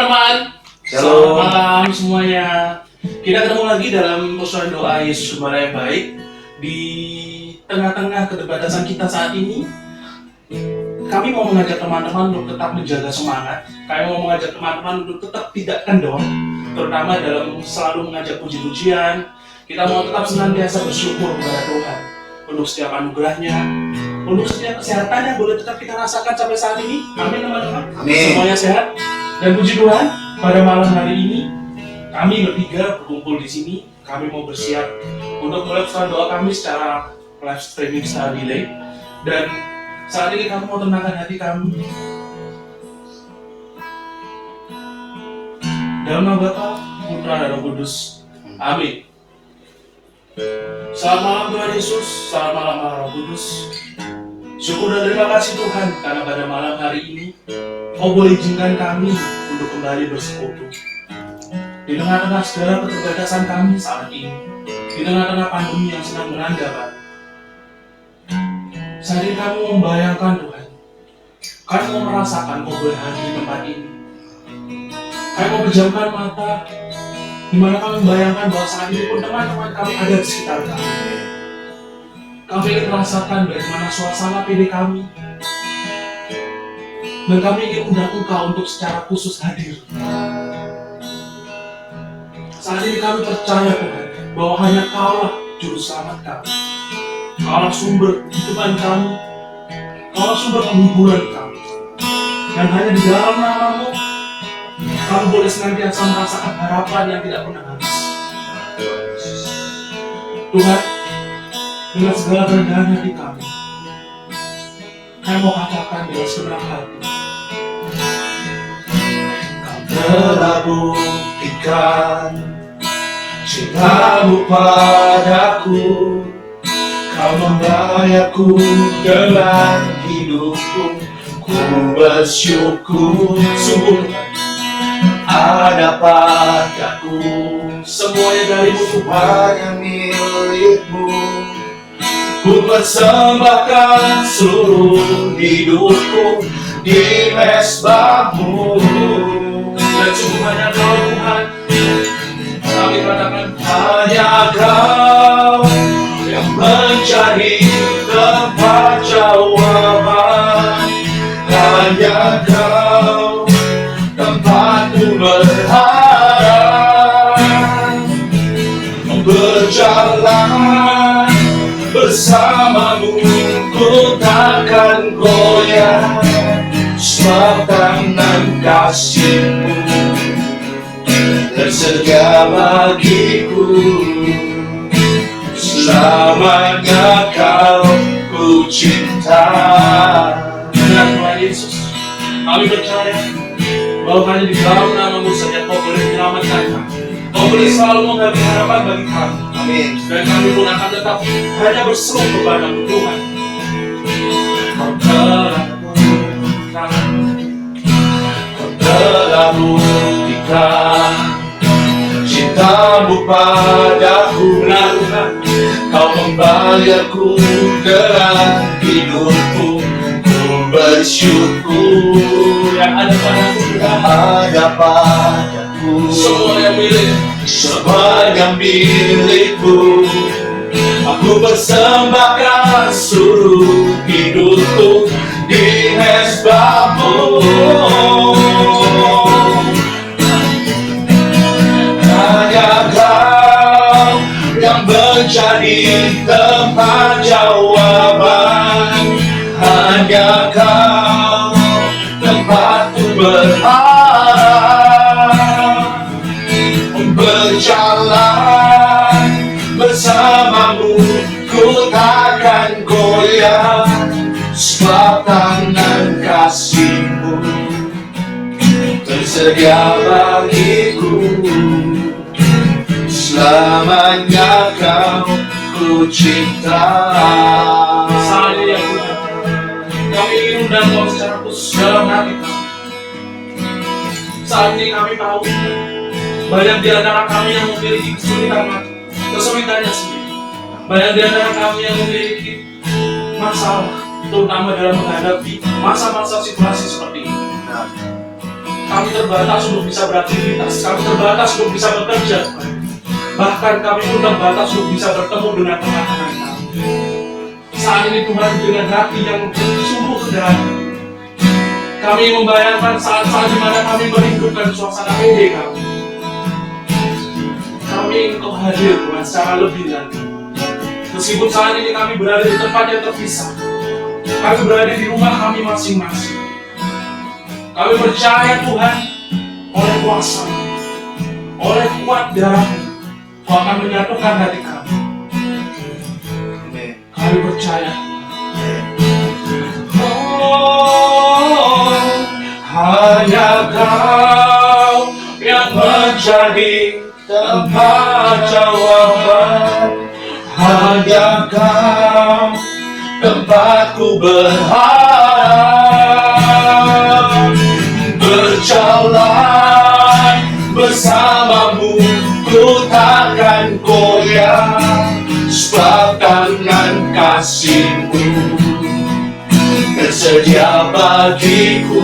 teman-teman. Shalom. Selamat malam semuanya. Kita ketemu lagi dalam persoalan doa Yesus Gembala yang baik. Di tengah-tengah keterbatasan kita saat ini, kami mau mengajak teman-teman untuk tetap menjaga semangat. Kami mau mengajak teman-teman untuk tetap tidak kendor, terutama dalam selalu mengajak puji-pujian. Kita mau tetap senantiasa bersyukur kepada Tuhan untuk setiap anugerahnya, untuk setiap kesehatan yang boleh tetap kita rasakan sampai saat ini. Amin teman-teman. Amin. Semuanya sehat. Dan puji Tuhan, pada malam hari ini kami bertiga berkumpul di sini. Kami mau bersiap untuk mulai persoalan doa kami secara live streaming, secara delay. Dan saat ini kami mau tenangkan hati kami dalam nama Bapa, Putra, dan Roh Kudus. Amin. Selamat malam Tuhan Yesus, selamat malam Roh Kudus. Syukur dan terima kasih Tuhan karena pada malam hari ini Kau boleh izinkan kami untuk kembali bersekutu di tengah-tengah segala keterbatasan kami saat ini, di tengah-tengah pandemi yang sedang melanda Pak. Saat ini kami mau membayangkan Tuhan, kami mau merasakan Kau boleh hadir di tempat ini. Kami mau pejamkan mata, di mana kami membayangkan bahwa saat ini pun teman-teman kami ada di sekitar kami. Kami ingin merasakan bagaimana suasana PD kami, dan kami ingin undang Engkau untuk secara khusus hadir. Saat ini kami percaya Tuhan, bahwa hanya Kaulah Juru Selamat kami. Kaulah sumber kehidupan kami, Kaulah sumber penghiburan kami. Dan hanya di dalam nama-Mu, kami boleh senantiasa merasakan harapan yang tidak pernah habis. Tuhan, dengan segala kerendahan hati kami mau katakan dengan segenap hati, Kau Telah buktikan cinta-Mu padaku, Kau membayarku dengan hidupku. Ku bersyukur, sungguh ada padaku semuanya dari-Mu Tuhan. semuanya milik-Mu. Ku persembahkan seluruh hidupku di mezbah-Mu. Dan sungguh hanya Kau Tuhan, kami katakan Hanya Kau yang mencari tempat jawaban. Hanya Kau tempatku berharap. Berjalan bersama-Mu ku takkan goyah, sebab tangan kasih-Mu tersedia bagiku. Selamanya Kau ku cinta. benar Tuhan Yesus. Kami percaya bahwa hanya di dalam nama-Mu saja Kau boleh menyelamatkan kami. Kau boleh selalu memberi harapan bagi kami. Amin. Dan kami pun akan tetap hanya berseru kepada-Mu Tuhan. Kau Telah buktikan cinta-Mu padaku. benar Tuhan. Kau membayarku dengan hidupku. Ku bersyukur Yang ada padaku Tuhan, ada padaku semua yang milik. semuanya milik-Mu. Aku persembahkan seluruh hidupku di mezbah-Mu. Hanya Kau yang menjadi tempat jawaban. Hanya Kau tempatku berharap. Berjalan bersama-Mu ku takkan goyah, sebab tangan kasih-Mu tersedia bagiku. Selamanya Kau ku cinta. Saat ini ya Tuhan, kami ingin undang Kau secara khusus dalam hati kami. Saat ini kami tahu banyak di antara kami yang memiliki kesulitannya sendiri. Banyak di antara kami yang memiliki masalah, terutama dalam menghadapi masa-masa situasi seperti ini. kami terbatas untuk bisa beraktivitas, kami terbatas untuk bisa bekerja Tuhan. Bahkan kami pun terbatas untuk bisa bertemu dengan teman-teman kami. Saat ini Tuhan, dengan hati yang sungguh sederhana, kami membayangkan saat-saat di mana kami merindukan suasana PD kami. Kami Engkau hadir Tuhan secara lebih lagi. Meskipun saat ini kami berada di tempat yang terpisah, kami berada di rumah kami masing-masing. Kami percaya Tuhan, oleh kuasa, oleh kuat darah-Mu, Kau akan menyatukan hati kami. Kami percaya. Oh, hanya Kau yang menjadi tempat jawaban. Hanya Kau tempatku berharap. Berjalan bersamamu, ku takkan goyah, sebab tangan kasih-Mu tersedia bagiku.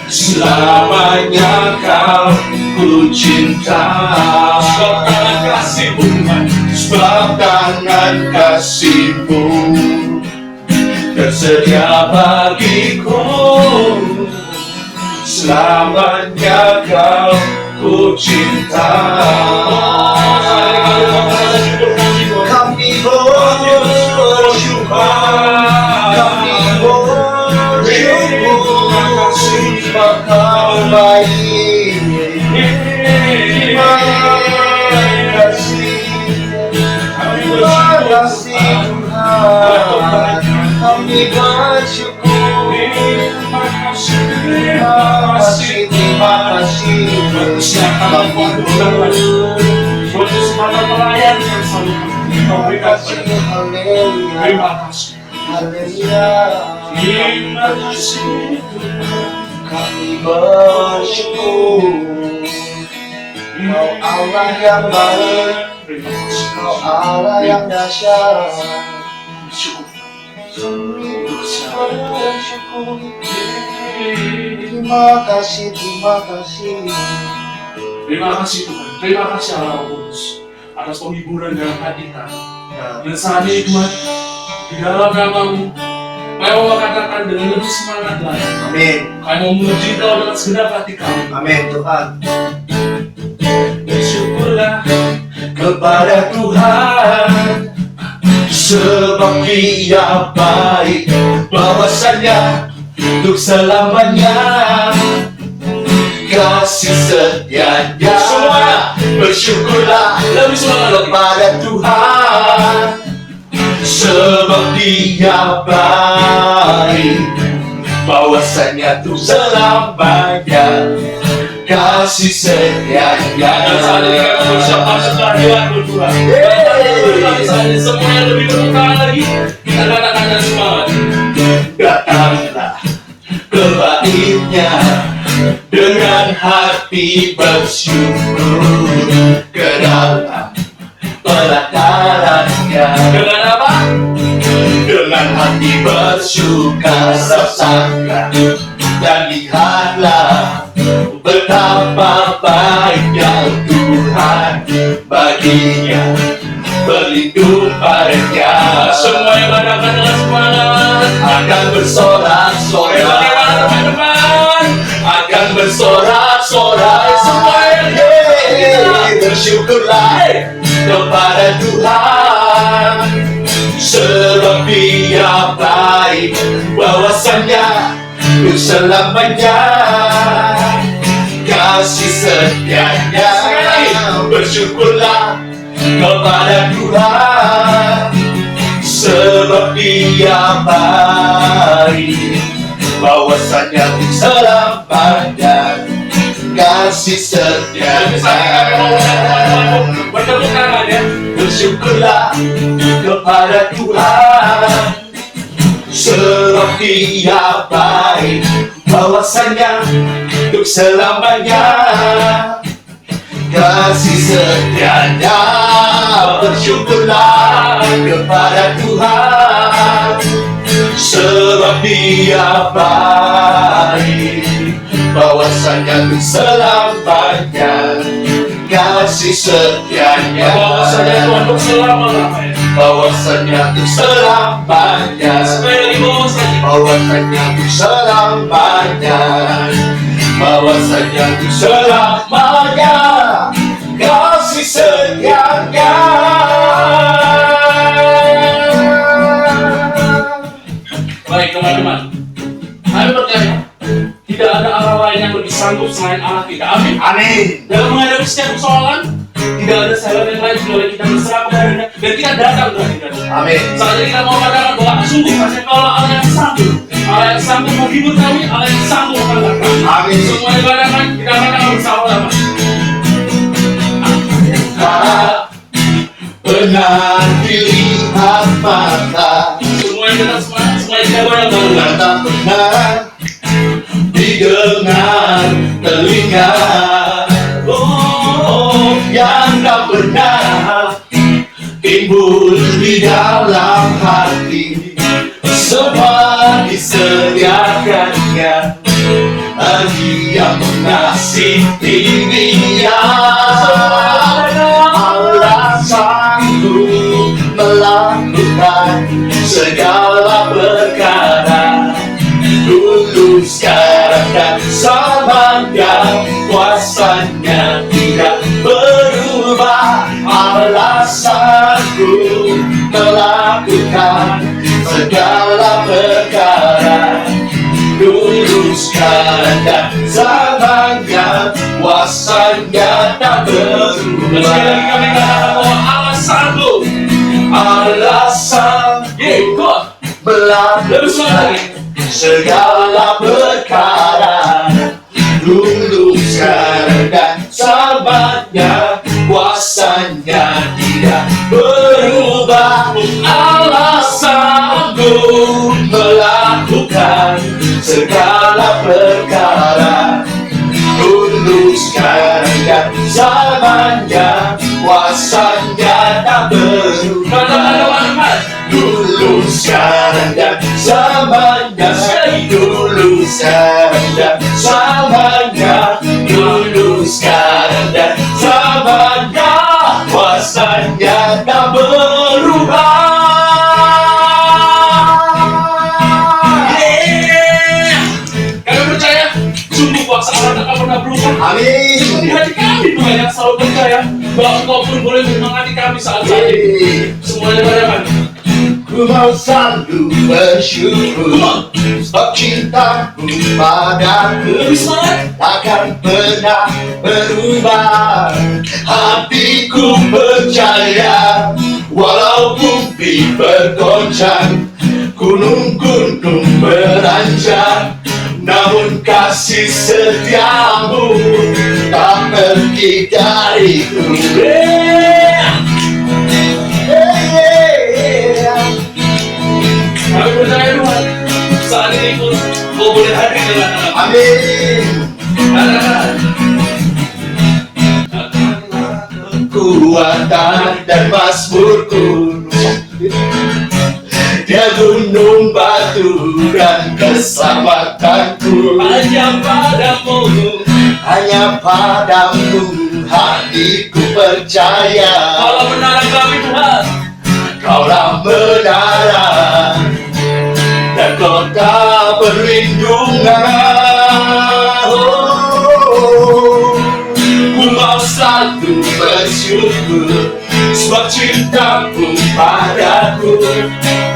Selamanya Kau ku cinta, sebab tangan kasih-Mu, sebab tangan kasih-Mu tersedia bagiku. Selamanya Kau ku cinta. Kami bersyukur, kami bersyukur, sebab Kau baik. Terima kasih, terima kasih Tuhan. Kami bersyukur, terima kasih, terima kasih. Buat semangat pelayan yang selalu Kau berikan. Terima kasih. Haleluya. Terima kasih. Kami bersyukur. Kau Allah yang baik. Kau Allah yang dahsyat. Bersyukur. Terima kasih, terima kasih. Terima kasih Tuhan, terima kasih Allah Kudus atas penghiburan dalam hati kami. Dan saat ini Tuhan, di dalam nama-Mu, kami mau katakan dengan lebih semangat lagi. Amin. Kami mau memuji Kau dengan segenap hati kami. Amin Tuhan. Bersyukurlah kepada Tuhan, sebab Dia baik, bahwasanya untuk selamanya kasih setianya. Semua bersyukurlah lebih semangat kepada Tuhan, sebab Dia baik, bahwasanya untuk selamanya kasih setianya. Dan saat ini kami bersama setelah Tuhan berdua. Saat ini semua yang lebih berbuka lagi, kita katakan dan semangat. Datanglah ke baitnya dengan hati bersyukur, ke dalam pelatarannya. Dengan apa? Dengan hati bersyukur rasakan, dan lihatlah betapa baiknya Tuhan baginya, berlindung padanya. Semua yang mengatakan dengan semangat akan bersorak-sorai. Bagaimana teman-teman? Akan bersorak-sorai. Semua yang bersyukurlah kepada Tuhan, sebab Dia baik, bahwasanya untuk selamanya kasih setianya. Bersyukurlah kepada Tuhan, sebab Dia baik, bahwasanya untuk selamanya kasih setianya. Bertepuk tangan ya. Bersyukurlah kepada Tuhan, sebab Dia baik, bahwasanya untuk selamanya kasih setianya. Bersyukurlah kepada Tuhan, sebab Dia baik, bahwasanya untuk selamanya kasih setianya, bahwasanya Tuhan untuk selama-lamanya, bahwasanya untuk selamanya, sekali lagi bahwasanya untuk selamanya, bahwasanya untuk selamanya kasih setianya. Baik teman-teman, kami percaya tidak ada Allah lain yang lebih sanggup selain Allah kita. Amin. Amin. Dalam menghadapi setiap persoalan, tidak ada salah yang lain kecuali kita berserah kepadanya dan kita datang ke hadiratnya. Amin. Saat ini kita mau katakan bahwa sungguh kasih Allah Allah yang sanggup, Allah yang sanggup menghibur kami, Allah yang sanggup mengangkat kami. Amin. Semua dikatakan kita katakan bersama-sama. Tak pernah dilihat mata, Semua kita semua kita bareng-bareng. dan tak pernah didengar telinga, oh, yang tak pernah timbul di dalam hati, semua disediakannya bagi yang mengasihi Dia. Allah sanggup melakukan segala perkara, dulu, sekarang, dan selamanya. Kuasanya tidak berubah. Allah sanggup melakukan segala perkara, dulu, sekarang, dan selamanya. Kuasanya tak Dan sekali lagi kami katakan berubah. bahwa Allah sanggup. Allah sanggup melakukan segala perkara, dulu, sekarang, dan selamanya. Kuasanya tidak berubah. Allah sanggup melakukan segala perkara, dulu, sekarang, dan selamanya. Kuasanya tak berubah. Dulu, sekarang, dan selamanya. Dulu, sekarang, dan selamanya. Dulu, sekarang, dan selamanya. Kuasanya tak berubah. Kami percaya sungguh kuasa Allah tak akan pernah berubah. Amin. Di hati kami Tuhan yang selalu percaya bahwa Engkau pun boleh menyemangati kami saat ini. Semuanya katakan. Ku mau selalu bersyukur sebab cintamu padaku Lebih semangat. takkan pernah berubah. Hatiku percaya walau bumi bergoncang, gunung-gunung beranjak, namun kasih setiamu tak pergi dariku. Kami percaya Tuhan saat ini pun Kau boleh hadir dengan kami. Amin. Katakan. Kekuatan dan mazmurku, Dia gunung batu dan keselamatanku. Hanya padamu hatiku percaya. Kalau benar kami Tuhan, Kaulah menara dan kota perlindungan. Ku mau selalu bersyukur sebab cintamu padaku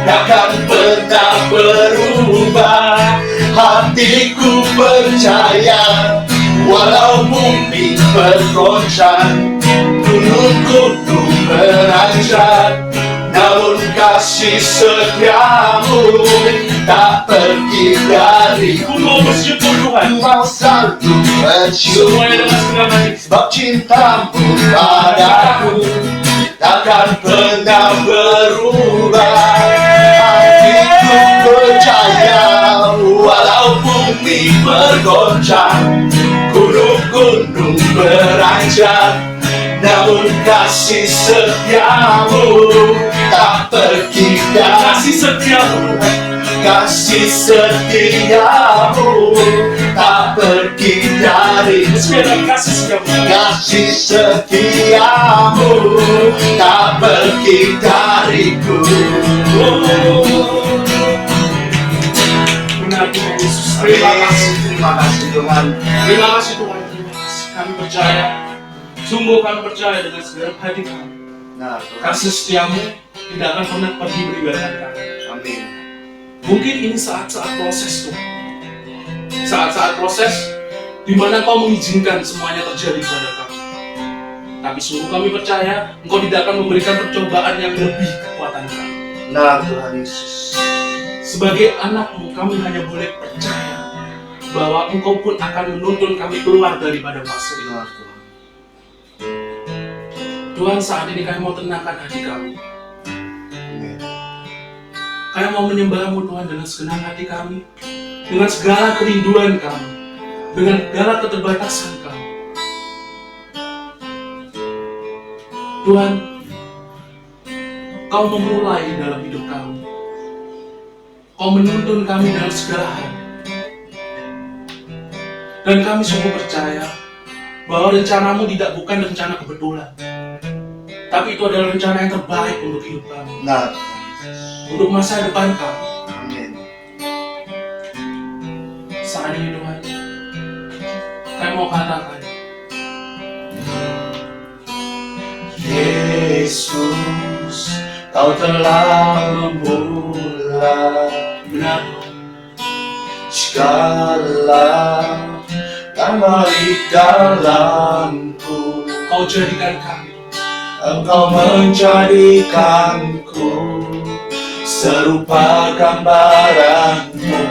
takkan pernah berubah. Hatiku percaya walau bumi bergoncang, gunung-gunung beranjak, namun kasih setiamu tak pergi dariku. Ku mau bersyukur Tuhan. Ku mau selalu Semuanya bersyukur dengan segala hati. sebab cintamu padaku takkan pernah berubah. Hatiku percaya walau bumi bergoncang, gunung-gunung beranjak, namun kasih setiamu tak pergi Kasih setiamu Tuhan. kasih setiamu tak pergi dariku. Kasih setiamu tak pergi dariku. Benar Tuhan Yesus. Terima kasih Tuhan. Terima kasih Tuhan. Terima kasih. Kami percaya. Sungguh kami percaya dengan segenap hati kami. Nah, Tuhan. Kasih setiamu tidak akan pernah pergi meninggalkan kami. Amin. Mungkin ini saat-saat proses Tuhan. Saat-saat proses di mana Kau mengizinkan semuanya terjadi pada kami. Tapi sungguh kami percaya Engkau tidak akan memberikan percobaan yang lebih kekuatan kami. Nah, Tuhan Yesus. Sebagai anak-Mu, kami hanya boleh percaya bahwa Engkau pun akan menuntun kami keluar daripada fase ini. Nah, Tuhan. Tuhan, saat ini kami mau tenangkan hati kami. Amin. Kami mau menyembah-Mu Tuhan dengan segenap hati kami, dengan segala kerinduan kami, dengan segala keterbatasan kami. Tuhan, Kau memulai dalam hidup kami. Kau menuntun kami dalam segala hal. Dan kami sungguh percaya bahwa rencana-Mu tidak bukan rencana kebetulan, tapi itu adalah rencana yang terbaik untuk hidup kami, Nah, untuk masa depan kami. amin. Saat ini Tuhan, kami mau katakan, Yesus, Kau telah memulai benar Tuhan, segala yang baik dalamku. Kau jadikan kami Engkau menjadikanku serupa gambaranmu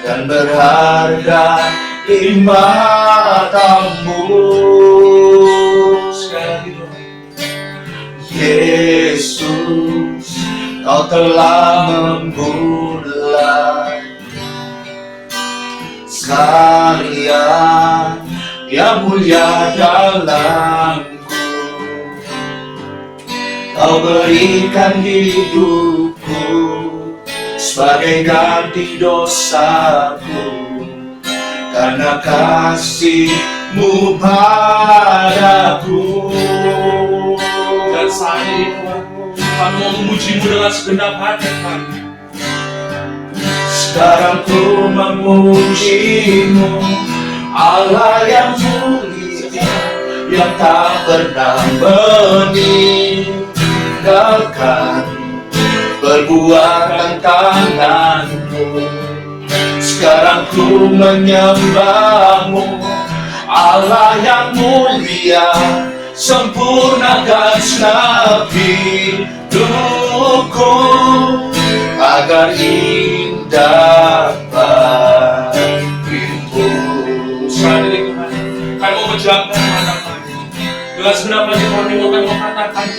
dan berharga di matamu. sekali lagi Tuhan. Yesus, Kau telah memulai karya yang mulia dalamku. Kau berikan hidupku sebagai ganti dosaku, karena kasih-Mu padaku. Dan saat ini Tuhan, kami mau memuji-Mu dengan segenap hati kami. Sekarang ku memuji-Mu, Allah yang mulia, yang tak pernah meninggalkan perbuatan tanganmu. Sekarang ku menyembah-Mu, Allah yang mulia, sempurnakan segenap hidupku agar indah bagimu. Saat ini Tuhan, kami mau menjaga mata kami. Dengan segenap hati kami mau katakan,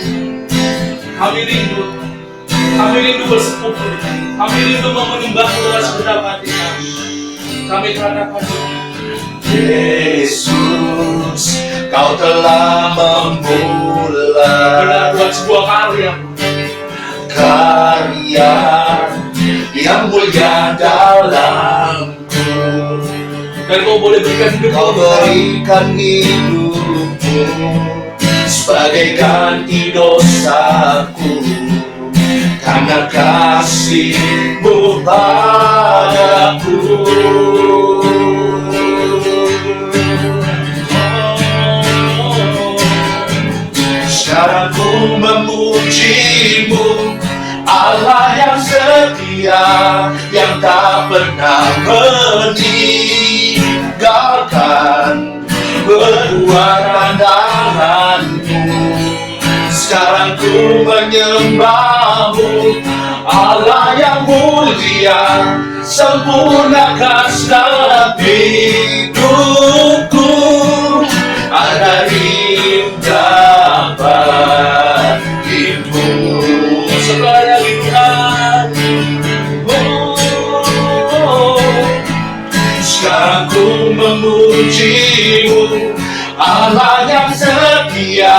kami rindu bersekutu dengan, kami rindu menyembah-Mu dengan segenap hati kami. Kami katakan, Yesus, Kau telah benar memulai buat sebuah karya yang mulia dalamku. dan Kau boleh berikan hidup Kau berikan hidupmu sebagai ganti dosaku, karena kasih-Mu padaku. Sekarang ku memuji-Mu, Allah yang setia, yang tak pernah meninggalkan perbuatan tangan-Mu. Sekarang ku menyembah-Mu, Allah yang mulia, sempurnakan segenap hidupku agar indah bagimu. sekali lagi Tuhan. Sekarang ku memuji-Mu, Allah yang setia,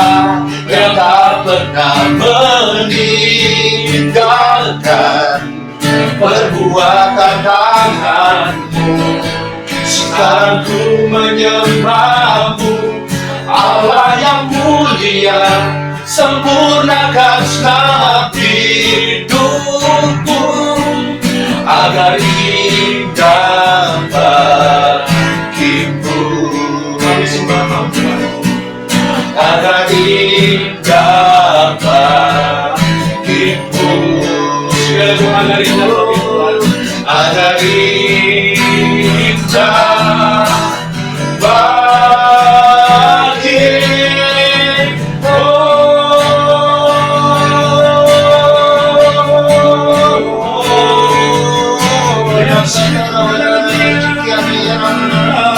yang tak pernah meninggalkan perbuatan tanganmu. Sekarang ku menyembahmu, Allah yang mulia, sempurnakan segenap hidupku agar indah bagimu. Kami sembah agar indah bagimu. Segala doa agar indah bagimu,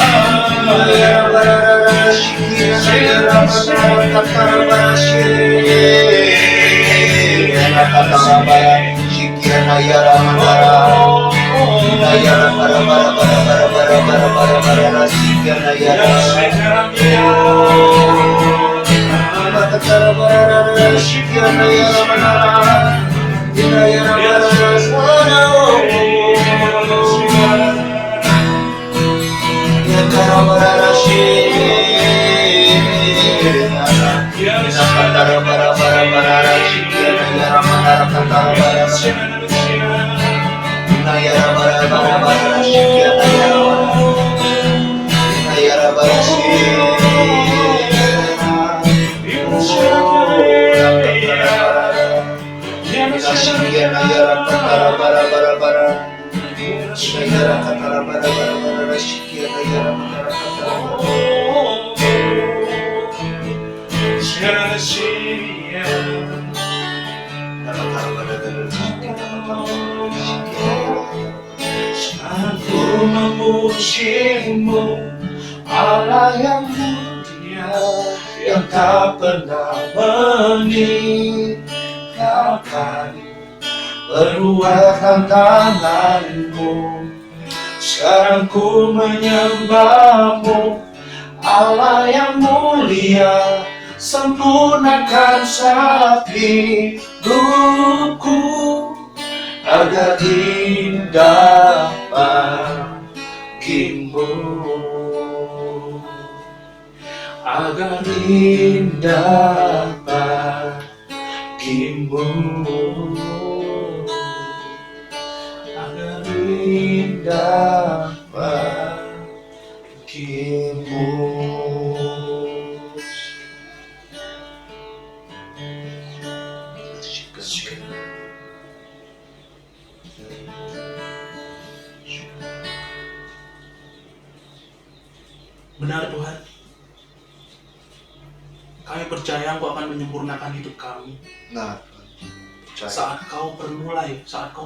agar indah aku memujimu, Allah yang mulia, yang tak pernah meninggalkan perbuatan tanganmu. Sekarang ku menyembahmu, Allah yang mulia, sempurnakan segenap hidupku agar indah bagimu, agar indah bagimu, agar indah bagimu. Benar Tuhan, kami percaya Engkau akan menyempurnakan hidup kami. Nah, Saat Kau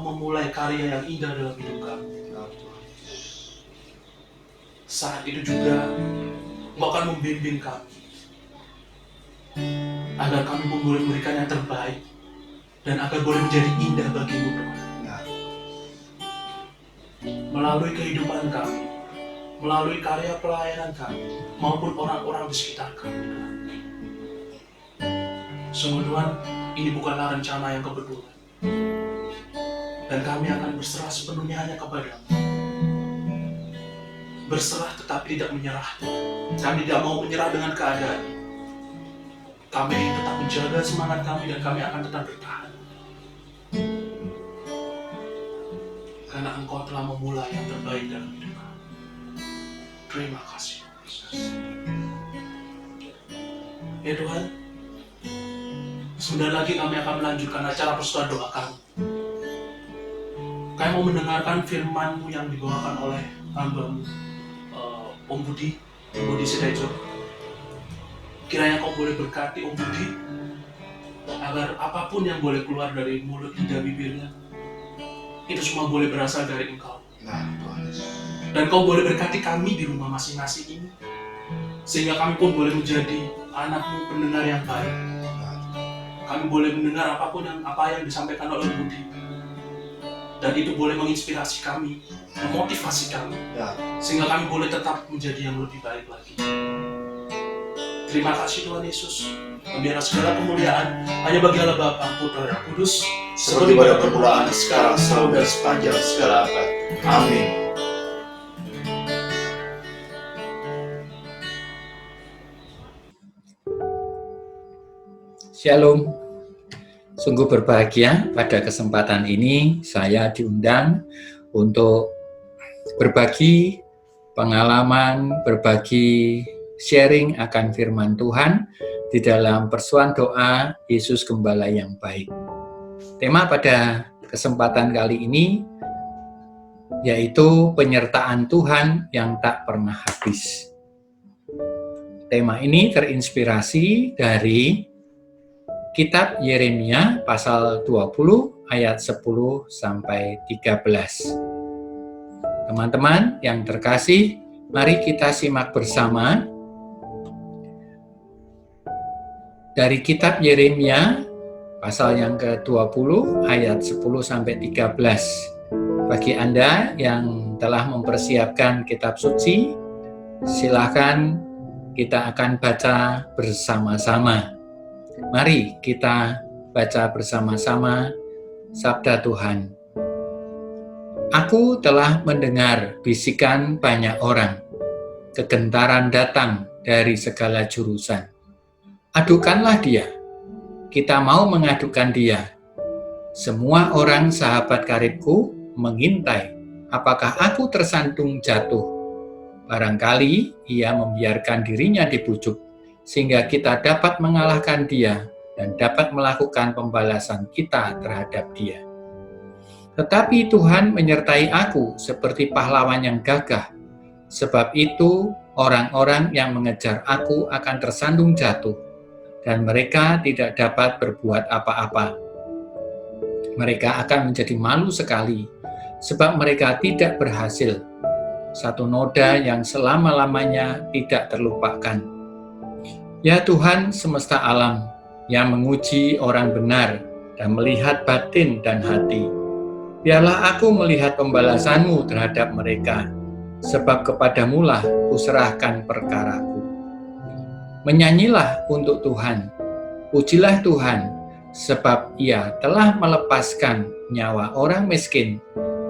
memulai karya yang indah dalam hidup kami. Saat itu juga Engkau akan membimbing kami agar kami pun boleh memberikan yang terbaik dan agar boleh menjadi indah bagimu Tuhan. Melalui kehidupan kami, melalui karya pelayanan kami, maupun orang-orang di sekitar kami. Sungguh Tuhan, ini bukanlah rencana yang kebetulan. Dan kami akan berserah sepenuhnya hanya kepadamu. Berserah tetapi tidak menyerah Tuhan. Kami tidak mau menyerah dengan keadaan. Kami ingin tetap menjaga semangat kami dan kami akan tetap bertahan. Karena Engkau telah memulai yang terbaik dalam hidup kami. Terima kasih. Ya Tuhan, sebentar lagi kami akan melanjutkan acara persekutuan doa kami. Kami mau mendengarkan firman-Mu yang dibawakan oleh hamba-Mu, Om Budi Sedejo. Kiranya Kau boleh berkati Om Budi, agar apapun yang boleh keluar dari mulut lidah bibirnya, itu semua boleh berasal dari Engkau. Dan Kau boleh berkati kami di rumah masing-masing ini, sehingga kami pun boleh menjadi anak-Mu pendengar yang baik. Kami boleh mendengar apa yang disampaikan oleh Budi, dan itu boleh menginspirasi kami, memotivasi kami, sehingga kami boleh tetap menjadi yang lebih baik lagi. Terima kasih Tuhan Yesus. Biarlah segala kemuliaan hanya bagi Allah Bapa, Putra dan Kudus, seperti pada permulaan, sekarang, selalu, dan sepanjang segala abad. Amin. Shalom, sungguh berbahagia pada kesempatan ini saya diundang untuk berbagi pengalaman, berbagi sharing akan firman Tuhan di dalam persuan doa Yesus Gembala yang baik. Tema pada kesempatan kali ini yaitu penyertaan Tuhan yang tak pernah habis. Tema ini terinspirasi dari Kitab Yeremia pasal 20 ayat 10 sampai 13. Teman-teman yang terkasih, mari kita simak bersama dari Kitab Yeremia pasal yang ke-20 ayat 10 sampai 13. Bagi Anda yang telah mempersiapkan kitab suci, silakan kita akan baca bersama-sama. Mari kita baca bersama-sama sabda Tuhan. Aku telah mendengar bisikan banyak orang, kegentaran datang dari segala jurusan. Adukanlah dia, kita mau mengadukan dia. Semua orang sahabat karibku mengintai, apakah aku tersandung jatuh. Barangkali ia membiarkan dirinya dibujuk, sehingga kita dapat mengalahkan dia dan dapat melakukan pembalasan kita terhadap dia. Tetapi Tuhan menyertai aku seperti pahlawan yang gagah. Sebab itu orang-orang yang mengejar aku akan tersandung jatuh, dan mereka tidak dapat berbuat apa-apa. Mereka akan menjadi malu sekali, sebab mereka tidak berhasil. Satu noda yang selama-lamanya tidak terlupakan. Ya Tuhan semesta alam, yang menguji orang benar dan melihat batin dan hati. Biarlah aku melihat pembalasan-Mu terhadap mereka, sebab kepadamu-lah kuserahkan perkaraku. Menyanyilah untuk Tuhan, pujilah Tuhan, sebab Ia telah melepaskan nyawa orang miskin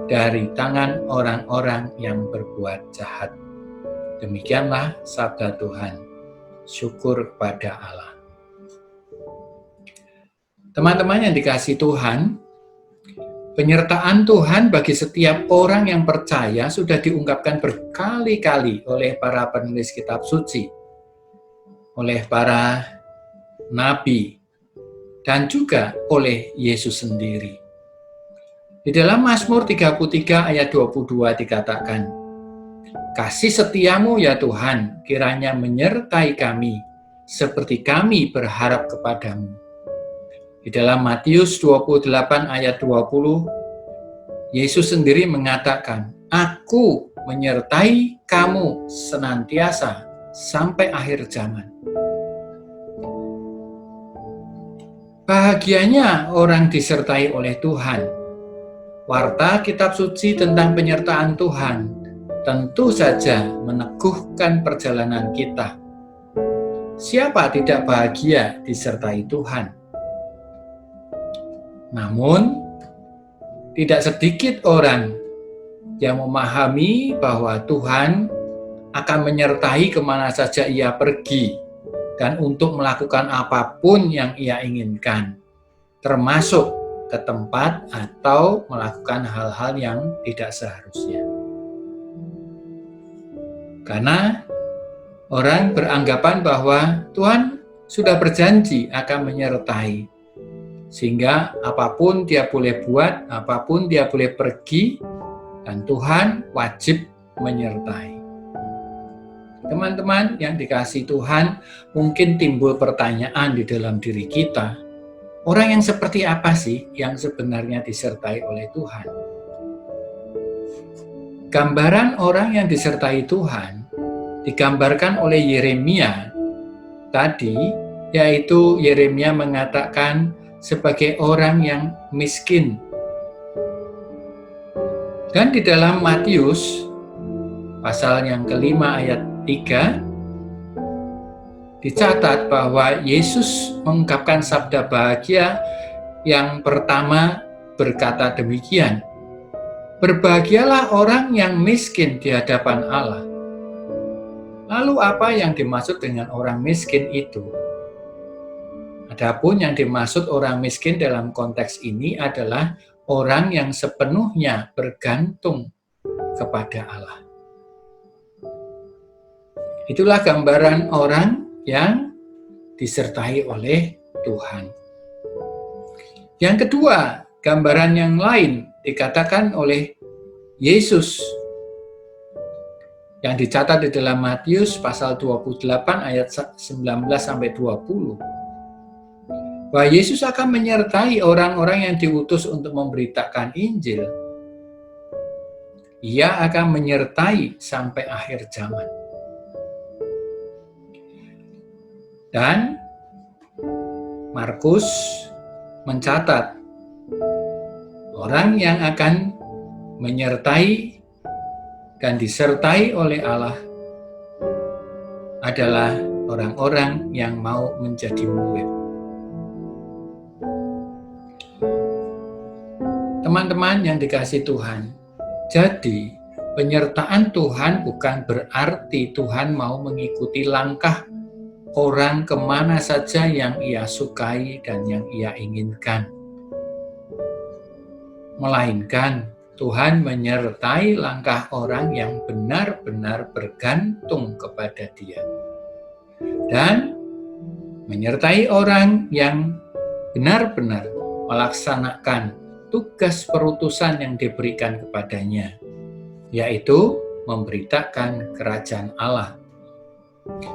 dari tangan orang-orang yang berbuat jahat. Demikianlah sabda Tuhan. Syukur pada Allah. Teman-teman yang dikasihi Tuhan, penyertaan Tuhan bagi setiap orang yang percaya sudah diungkapkan berkali-kali oleh para penulis kitab suci, oleh para nabi, dan juga oleh Yesus sendiri. Di dalam Mazmur 33 ayat 22 dikatakan, kasih setiamu ya Tuhan, kiranya menyertai kami, seperti kami berharap kepadamu. Di dalam Matius 28 ayat 20, Yesus sendiri mengatakan, Aku menyertai kamu senantiasa sampai akhir zaman. Bahagianya orang disertai oleh Tuhan. Warta kitab suci tentang penyertaan Tuhan tentu saja meneguhkan perjalanan kita. Siapa tidak bahagia disertai Tuhan? Namun, tidak sedikit orang yang memahami bahwa Tuhan akan menyertai kemana saja ia pergi dan untuk melakukan apapun yang ia inginkan, termasuk ke tempat atau melakukan hal-hal yang tidak seharusnya. Karena orang beranggapan bahwa Tuhan sudah berjanji akan menyertai. Sehingga apapun dia boleh buat, apapun dia boleh pergi, dan Tuhan wajib menyertai. Teman-teman yang dikasihi Tuhan, mungkin timbul pertanyaan di dalam diri kita, orang yang seperti apa sih yang sebenarnya disertai oleh Tuhan? Gambaran orang yang disertai Tuhan digambarkan oleh Yeremia tadi, yaitu Yeremia mengatakan sebagai orang yang miskin. Dan di dalam Matius pasal yang kelima ayat 3 dicatat bahwa Yesus mengungkapkan sabda bahagia yang pertama berkata demikian, "Berbahagialah orang yang miskin di hadapan Allah." Lalu apa yang dimaksud dengan orang miskin itu? Adapun yang dimaksud orang miskin dalam konteks ini adalah orang yang sepenuhnya bergantung kepada Allah. Itulah gambaran orang yang disertai oleh Tuhan. Yang kedua, gambaran yang lain dikatakan oleh Yesus yang dicatat di dalam Matius pasal 28 ayat 19-20. Bahwa Yesus akan menyertai orang-orang yang diutus untuk memberitakan Injil. Ia akan menyertai sampai akhir zaman. Dan Markus mencatat orang yang akan menyertai dan disertai oleh Allah adalah orang-orang yang mau menjadi murid. Teman-teman yang dikasihi Tuhan, jadi penyertaan Tuhan bukan berarti Tuhan mau mengikuti langkah orang kemana saja yang Ia sukai dan yang Ia inginkan. Melainkan Tuhan menyertai langkah orang yang benar-benar bergantung kepada Dia. Dan menyertai orang yang benar-benar melaksanakan tugas perutusan yang diberikan kepadanya, yaitu memberitakan kerajaan Allah.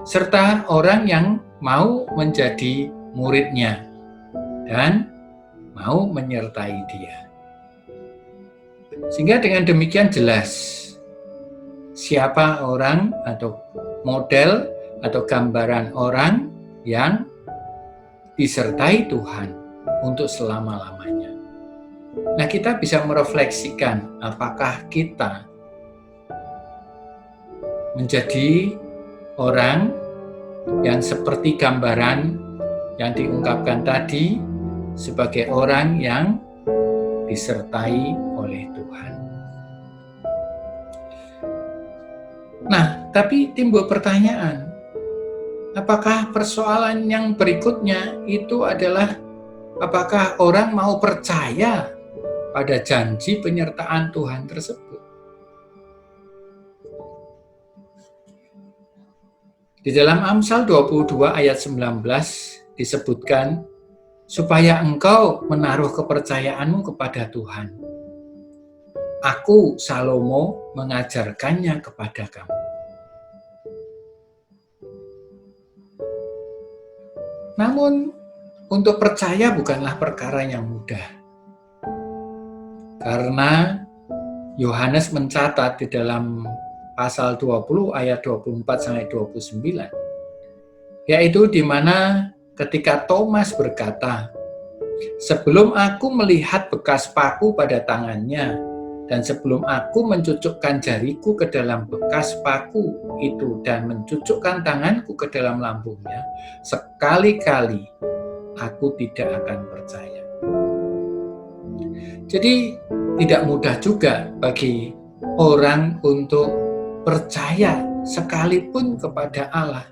Serta orang yang mau menjadi muridnya dan mau menyertai Dia. Sehingga dengan demikian jelas siapa orang atau model atau gambaran orang yang disertai Tuhan untuk selama-lamanya. Nah, kita bisa merefleksikan apakah kita menjadi orang yang seperti gambaran yang diungkapkan tadi sebagai orang yang disertai oleh Tuhan. Nah, tapi timbul pertanyaan, apakah persoalan yang berikutnya itu adalah apakah orang mau percaya pada janji penyertaan Tuhan tersebut? Di dalam Amsal 22 ayat 19 disebutkan, supaya engkau menaruh kepercayaanmu kepada Tuhan. Aku, Salomo, mengajarkannya kepada kamu. Namun, untuk percaya bukanlah perkara yang mudah. Karena Yohanes mencatat di dalam pasal 20 ayat 24-29, yaitu di mana ketika Thomas berkata, sebelum aku melihat bekas paku pada tangannya, dan sebelum aku mencucukkan jariku ke dalam bekas paku itu dan mencucukkan tanganku ke dalam lambungnya, sekali-kali aku tidak akan percaya. Jadi tidak mudah juga bagi orang untuk percaya sekalipun kepada Allah.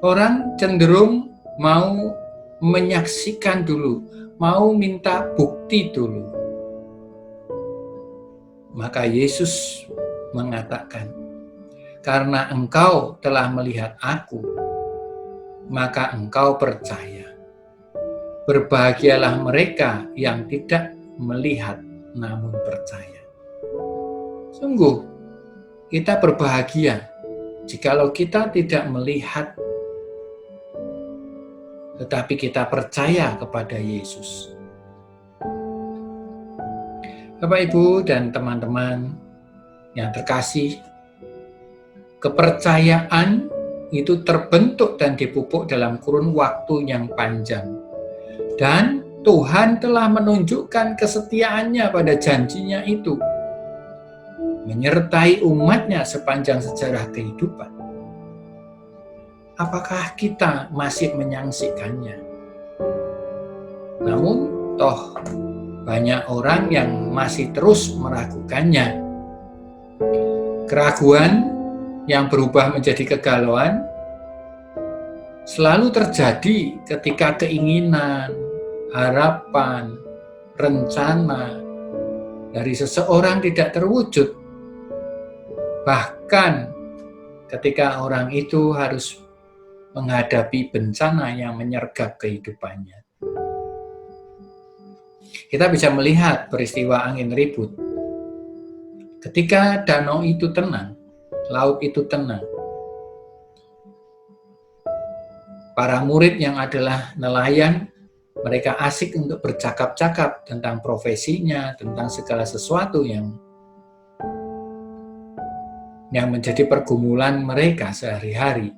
Orang cenderung mau menyaksikan dulu, mau minta bukti dulu. Maka Yesus mengatakan, karena engkau telah melihat aku, maka engkau percaya. Berbahagialah mereka yang tidak melihat namun percaya. Sungguh, kita berbahagia jikalau kita tidak melihat tetapi kita percaya kepada Yesus. Bapak, Ibu, dan teman-teman yang terkasih, kepercayaan itu terbentuk dan dipupuk dalam kurun waktu yang panjang. Dan Tuhan telah menunjukkan kesetiaannya pada janjinya itu, menyertai umatnya sepanjang sejarah kehidupan. Apakah kita masih menyaksikannya? Namun toh banyak orang yang masih terus meragukannya. Keraguan yang berubah menjadi kegalauan selalu terjadi ketika keinginan, harapan, rencana dari seseorang tidak terwujud. Bahkan ketika orang itu harus menghadapi bencana yang menyergap kehidupannya. Kita bisa melihat peristiwa angin ribut. Ketika danau itu tenang, laut itu tenang, para murid yang adalah nelayan, mereka asik untuk bercakap-cakap tentang profesinya, tentang segala sesuatu yang menjadi pergumulan mereka sehari-hari.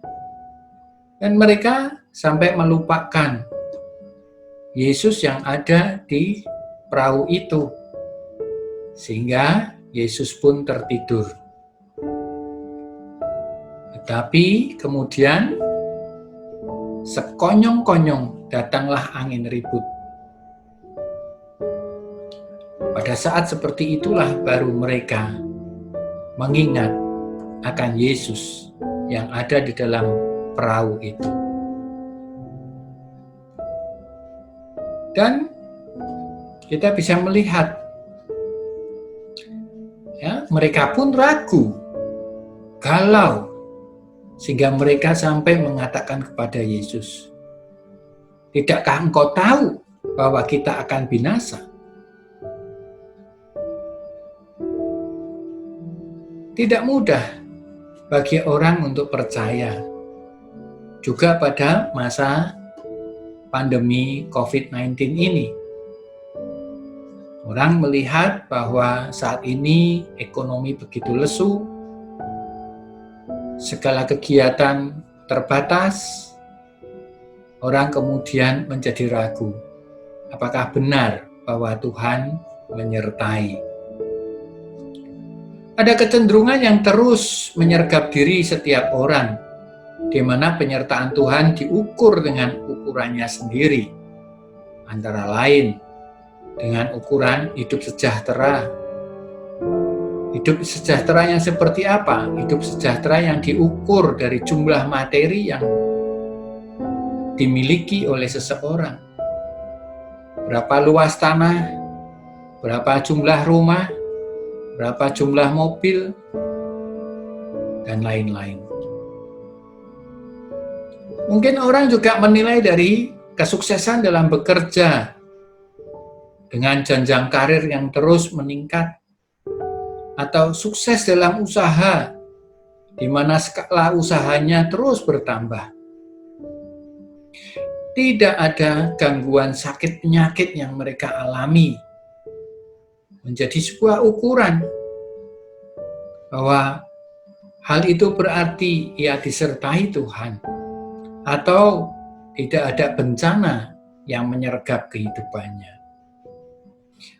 Dan mereka sampai melupakan Yesus yang ada di perahu itu. Sehingga Yesus pun tertidur. Tetapi kemudian sekonyong-konyong datanglah angin ribut. Pada saat seperti itulah baru mereka mengingat akan Yesus yang ada di dalam perahu itu. Dan kita bisa melihat mereka pun ragu, galau, sehingga mereka sampai mengatakan kepada Yesus, "Tidakkah engkau tahu bahwa kita akan binasa?" Tidak mudah bagi orang untuk percaya. Juga pada masa pandemi COVID-19 ini. Orang melihat bahwa saat ini ekonomi begitu lesu, segala kegiatan terbatas, orang kemudian menjadi ragu. Apakah benar bahwa Tuhan menyertai? Ada kecenderungan yang terus menyergap diri setiap orang, di mana penyertaan Tuhan diukur dengan ukurannya sendiri, antara lain dengan ukuran hidup sejahtera. Hidup sejahtera yang seperti apa? Hidup sejahtera yang diukur dari jumlah materi yang dimiliki oleh seseorang. Berapa luas tanah, berapa jumlah rumah, berapa jumlah mobil, dan lain-lain. Mungkin orang juga menilai dari kesuksesan dalam bekerja, dengan jenjang karir yang terus meningkat, atau sukses dalam usaha, di mana skala usahanya terus bertambah. Tidak ada gangguan sakit penyakit yang mereka alami, menjadi sebuah ukuran bahwa hal itu berarti ia disertai Tuhan, atau tidak ada bencana yang menyergap kehidupannya.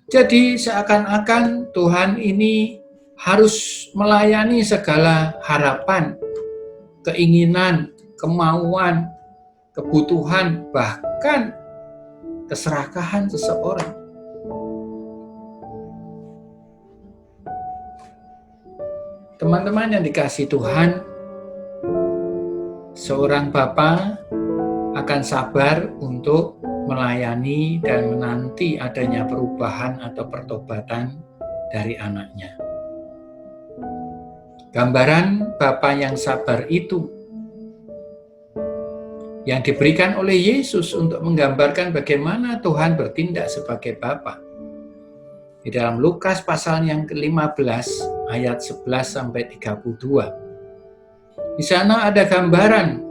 Jadi seakan-akan Tuhan ini harus melayani segala harapan, keinginan, kemauan, kebutuhan, bahkan keserakahan seseorang. Teman-teman yang dikasihi Tuhan, seorang bapa akan sabar untuk melayani dan menanti adanya perubahan atau pertobatan dari anaknya. Gambaran bapa yang sabar itu yang diberikan oleh Yesus untuk menggambarkan bagaimana Tuhan bertindak sebagai bapa. Di dalam Lukas pasal yang ke-15 ayat 11-32. Di sana ada gambaran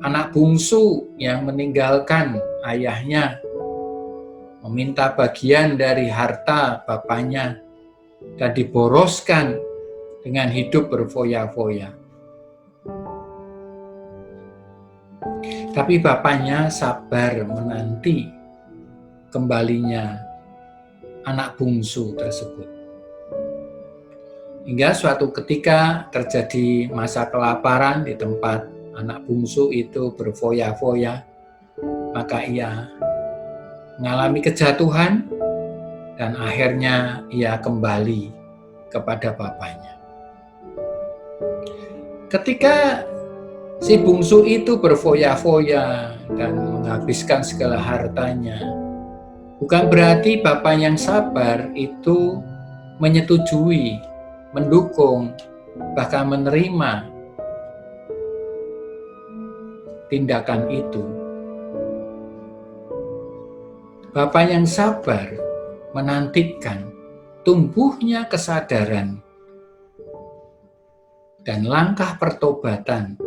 anak bungsu yang meninggalkan ayahnya, meminta bagian dari harta bapaknya, dan diboroskan dengan hidup berfoya-foya. Tapi bapaknya sabar menanti kembalinya anak bungsu tersebut. Hingga suatu ketika terjadi masa kelaparan di tempat anak bungsu itu berfoya-foya, maka ia mengalami kejatuhan, dan akhirnya ia kembali kepada bapaknya. Ketika si bungsu itu berfoya-foya dan menghabiskan segala hartanya, bukan berarti bapak yang sabar itu menyetujui, mendukung, bahkan menerima tindakan itu. Bapak yang sabar menantikan tumbuhnya kesadaran dan langkah pertobatan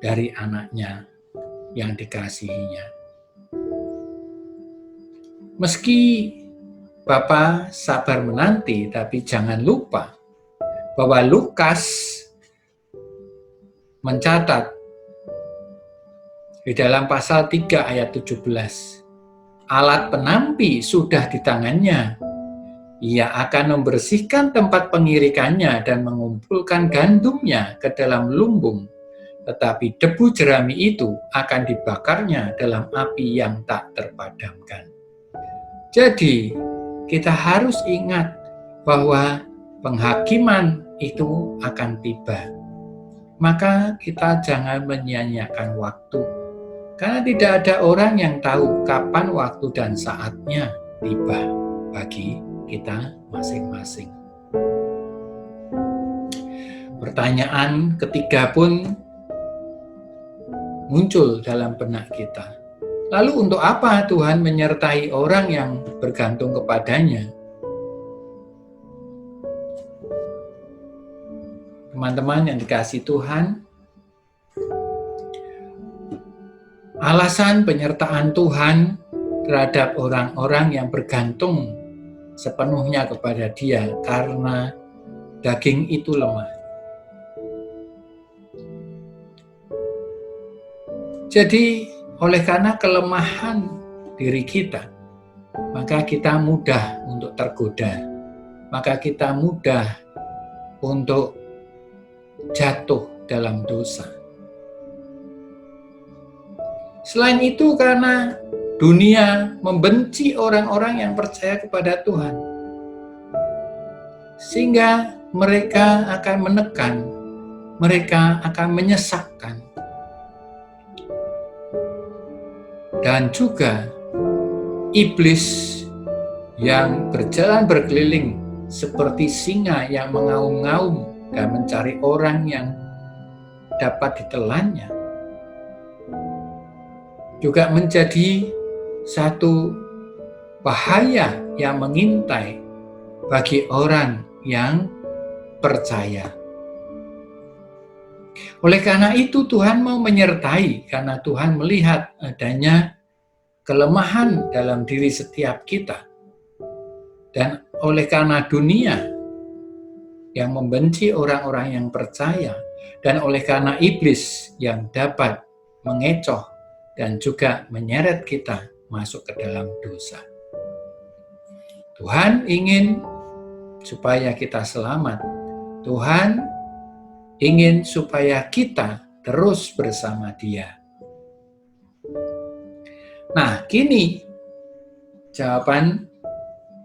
dari anaknya yang dikasihinya. Meski Bapak sabar menanti, tapi jangan lupa bahwa Lukas mencatat di dalam pasal 3 ayat 17, alat penampi sudah di tangannya. Ia akan membersihkan tempat pengirikannya dan mengumpulkan gandumnya ke dalam lumbung. Tetapi debu jerami itu akan dibakarnya dalam api yang tak terpadamkan. Jadi, kita harus ingat bahwa penghakiman itu akan tiba. Maka kita jangan menyia-nyiakan waktu. Karena tidak ada orang yang tahu kapan waktu dan saatnya tiba bagi kita masing-masing. Pertanyaan ketiga pun muncul dalam benak kita. Lalu untuk apa Tuhan menyertai orang yang bergantung kepadanya? Teman-teman yang dikasihi Tuhan, alasan penyertaan Tuhan terhadap orang-orang yang bergantung sepenuhnya kepada Dia karena daging itu lemah. Jadi, oleh karena kelemahan diri kita, maka kita mudah untuk tergoda, maka kita mudah untuk jatuh dalam dosa. Selain itu, karena dunia membenci orang-orang yang percaya kepada Tuhan, sehingga mereka akan menekan, mereka akan menyesatkan, dan juga iblis yang berjalan berkeliling seperti singa yang mengaum-ngaum dan mencari orang yang dapat ditelannya, juga menjadi satu bahaya yang mengintai bagi orang yang percaya. Oleh karena itu Tuhan mau menyertai, karena Tuhan melihat adanya kelemahan dalam diri setiap kita. Dan oleh karena dunia yang membenci orang-orang yang percaya, dan oleh karena iblis yang dapat mengecoh dan juga menyeret kita masuk ke dalam dosa. Tuhan ingin supaya kita selamat. Tuhan ingin supaya kita terus bersama Dia. Nah, kini jawaban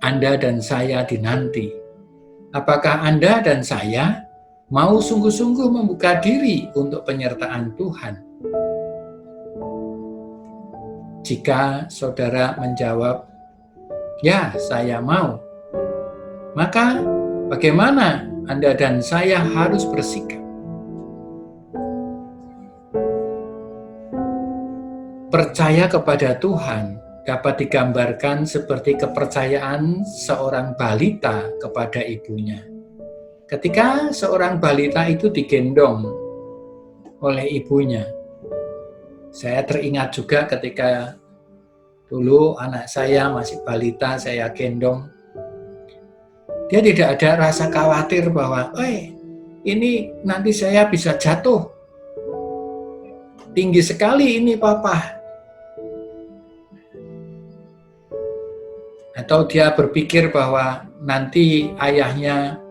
Anda dan saya dinanti. Apakah Anda dan saya mau sungguh-sungguh membuka diri untuk penyertaan Tuhan? Jika saudara menjawab, "Ya, saya mau," maka bagaimana Anda dan saya harus bersikap? Percaya kepada Tuhan dapat digambarkan seperti kepercayaan seorang balita kepada ibunya. Ketika seorang balita itu digendong oleh ibunya, saya teringat juga ketika dulu anak saya masih balita, saya gendong. Dia tidak ada rasa khawatir bahwa, ini nanti saya bisa jatuh. Tinggi sekali ini papa. Atau dia berpikir bahwa nanti ayahnya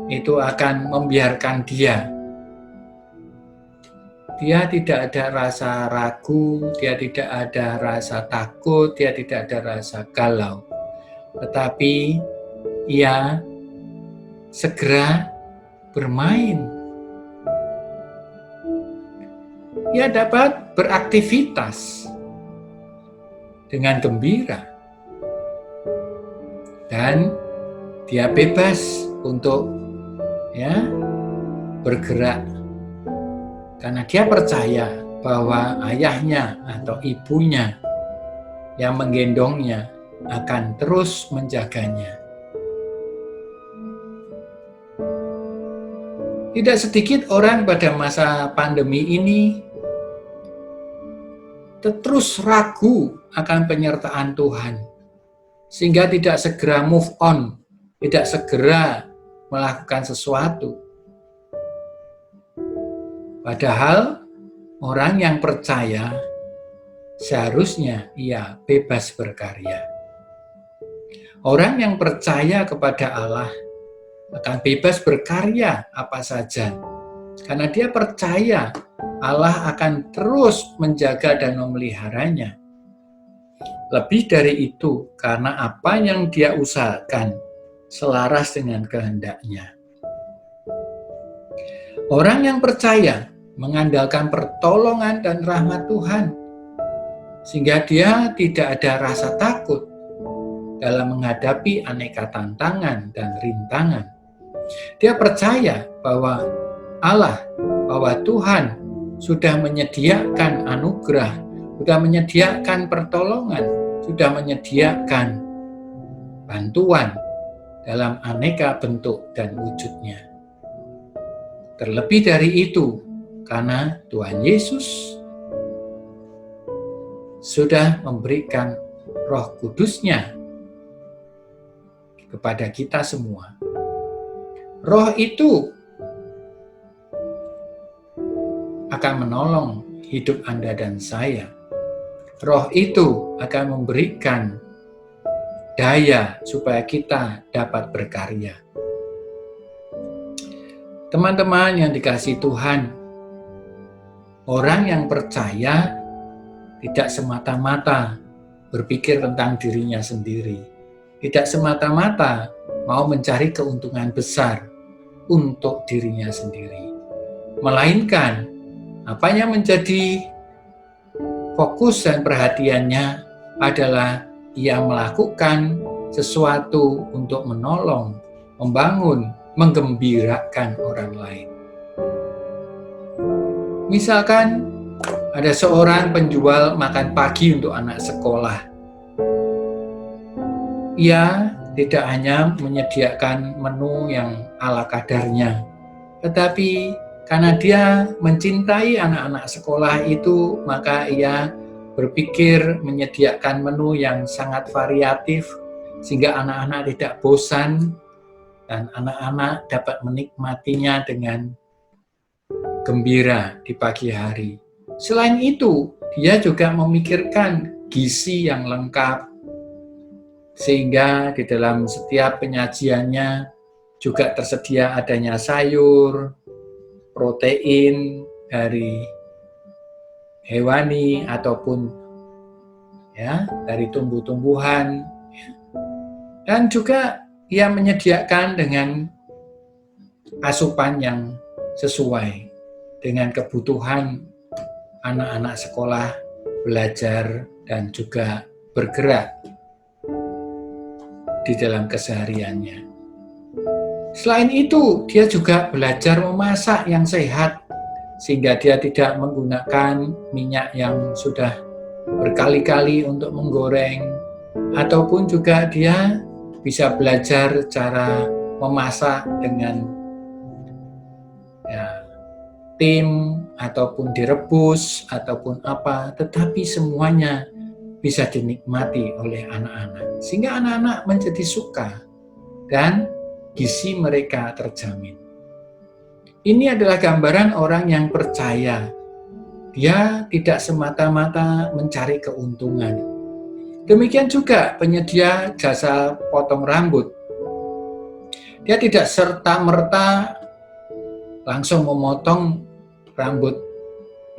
itu akan membiarkan dia. dia tidak ada rasa ragu, dia tidak ada rasa takut, dia tidak ada rasa galau. Tetapi ia segera bermain. Ia dapat beraktivitas dengan gembira. Dan dia bebas untuk bergerak. Karena dia percaya bahwa ayahnya atau ibunya yang menggendongnya akan terus menjaganya. Tidak sedikit orang pada masa pandemi ini terus ragu akan penyertaan Tuhan, sehingga tidak segera move on, tidak segera melakukan sesuatu. Padahal orang yang percaya seharusnya ia bebas berkarya. Orang yang percaya kepada Allah akan bebas berkarya apa saja, karena dia percaya Allah akan terus menjaga dan memeliharanya. Lebih dari itu, karena apa yang dia usahakan selaras dengan kehendaknya. Orang yang percaya mengandalkan pertolongan dan rahmat Tuhan, sehingga dia tidak ada rasa takut dalam menghadapi aneka tantangan dan rintangan. Dia percaya bahwa Allah, bahwa Tuhan sudah menyediakan anugerah, sudah menyediakan pertolongan, sudah menyediakan bantuan dalam aneka bentuk dan wujudnya. Terlebih dari itu, karena Tuhan Yesus sudah memberikan Roh Kudus-Nya kepada kita semua. Roh itu akan menolong hidup Anda dan saya. Roh itu akan memberikan daya supaya kita dapat berkarya. Teman-teman yang dikasihi Tuhan, orang yang percaya tidak semata-mata berpikir tentang dirinya sendiri. Tidak semata-mata mau mencari keuntungan besar untuk dirinya sendiri. Melainkan, apa yang menjadi fokus dan perhatiannya adalah ia melakukan sesuatu untuk menolong, membangun, menggembirakan orang lain. Misalkan ada seorang penjual makan pagi untuk anak sekolah. Ia tidak hanya menyediakan menu yang ala kadarnya, tetapi karena dia mencintai anak-anak sekolah itu, maka ia berpikir menyediakan menu yang sangat variatif, sehingga anak-anak tidak bosan, dan anak-anak dapat menikmatinya dengan gembira di pagi hari. Selain itu, dia juga memikirkan gizi yang lengkap, sehingga di dalam setiap penyajiannya juga tersedia adanya sayur, protein dari hewani ataupun dari tumbuh-tumbuhan, dan juga ia menyediakan dengan asupan yang sesuai dengan kebutuhan anak-anak sekolah belajar dan juga bergerak di dalam kesehariannya. Selain itu, dia juga belajar memasak yang sehat, sehingga dia tidak menggunakan minyak yang sudah berkali-kali untuk menggoreng, ataupun juga dia bisa belajar cara memasak dengan tim, ataupun direbus, ataupun apa, tetapi semuanya bisa dinikmati oleh anak-anak, sehingga anak-anak menjadi suka dan gizi mereka terjamin. Ini adalah gambaran orang yang percaya. Dia tidak semata-mata mencari keuntungan. Demikian juga penyedia jasa potong rambut. Dia tidak serta-merta langsung memotong rambut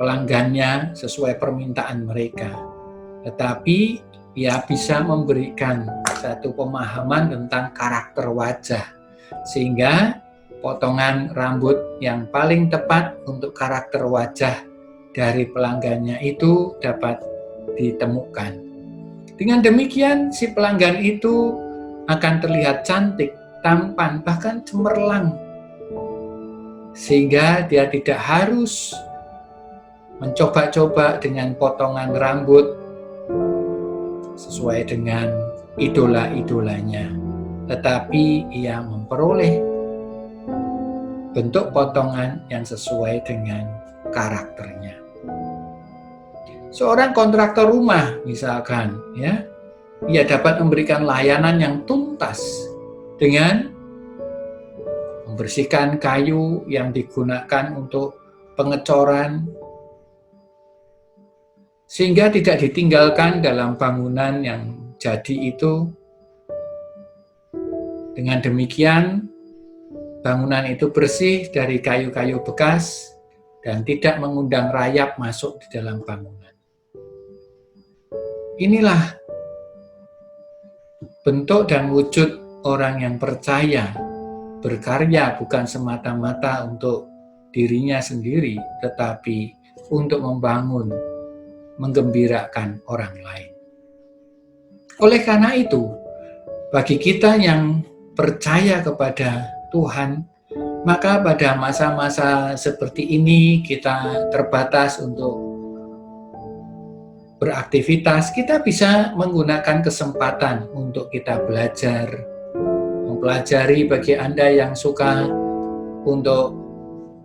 pelanggannya sesuai permintaan mereka. Tetapi ia bisa memberikan satu pemahaman tentang karakter wajah, sehingga potongan rambut yang paling tepat untuk karakter wajah dari pelanggannya itu dapat ditemukan. Dengan demikian, si pelanggan itu akan terlihat cantik, tampan, bahkan cemerlang, sehingga dia tidak harus mencoba-coba dengan potongan rambut sesuai dengan idola-idolanya, tetapi ia memperoleh bentuk potongan yang sesuai dengan karakternya. Seorang kontraktor rumah misalkan, ya, ia dapat memberikan layanan yang tuntas dengan membersihkan kayu yang digunakan untuk pengecoran, sehingga tidak ditinggalkan dalam bangunan yang jadi itu. Dengan demikian, bangunan itu bersih dari kayu-kayu bekas dan tidak mengundang rayap masuk di dalam bangunan. Inilah bentuk dan wujud orang yang percaya, berkarya bukan semata-mata untuk dirinya sendiri, tetapi untuk membangun, menggembirakan orang lain. Oleh karena itu, bagi kita yang percaya kepada Tuhan, maka pada masa-masa seperti ini kita terbatas untuk beraktivitas. Kita bisa menggunakan kesempatan untuk kita belajar, mempelajari. Bagi Anda yang suka untuk